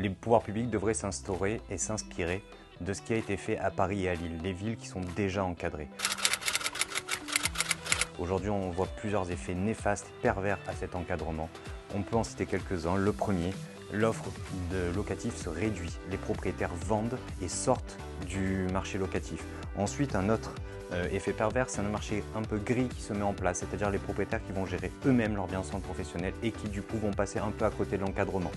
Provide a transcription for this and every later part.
Les pouvoirs publics devraient s'instaurer et s'inspirer de ce qui a été fait à Paris et à Lille, les villes qui sont déjà encadrées. Aujourd'hui, on voit plusieurs effets néfastes et pervers à cet encadrement. On peut en citer quelques-uns. Le premier, l'offre de locatif se réduit. Les propriétaires vendent et sortent du marché locatif. Ensuite, un autre effet pervers, c'est un marché un peu gris qui se met en place, c'est-à-dire les propriétaires qui vont gérer eux-mêmes leur bien-être professionnel et qui du coup vont passer un peu à côté de l'encadrement.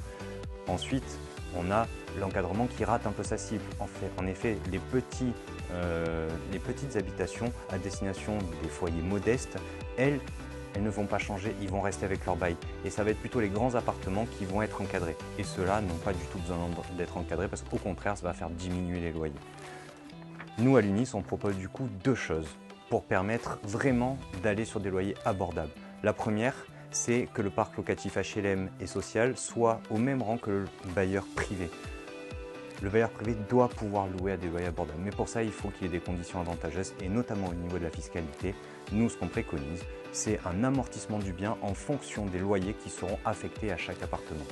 Ensuite, on a l'encadrement qui rate un peu sa cible. En effet, les petites habitations à destination des foyers modestes, elles ne vont pas changer, ils vont rester avec leur bail. Et ça va être plutôt les grands appartements qui vont être encadrés. Et ceux-là n'ont pas du tout besoin d'être encadrés parce qu'au contraire, ça va faire diminuer les loyers. Nous, à l'UNIS, on propose du coup deux choses pour permettre vraiment d'aller sur des loyers abordables. La première, c'est que le parc locatif HLM et social soit au même rang que le bailleur privé. Le bailleur privé doit pouvoir louer à des loyers abordables, mais pour ça, il faut qu'il y ait des conditions avantageuses et notamment au niveau de la fiscalité. Nous, ce qu'on préconise, c'est un amortissement du bien en fonction des loyers qui seront affectés à chaque appartement.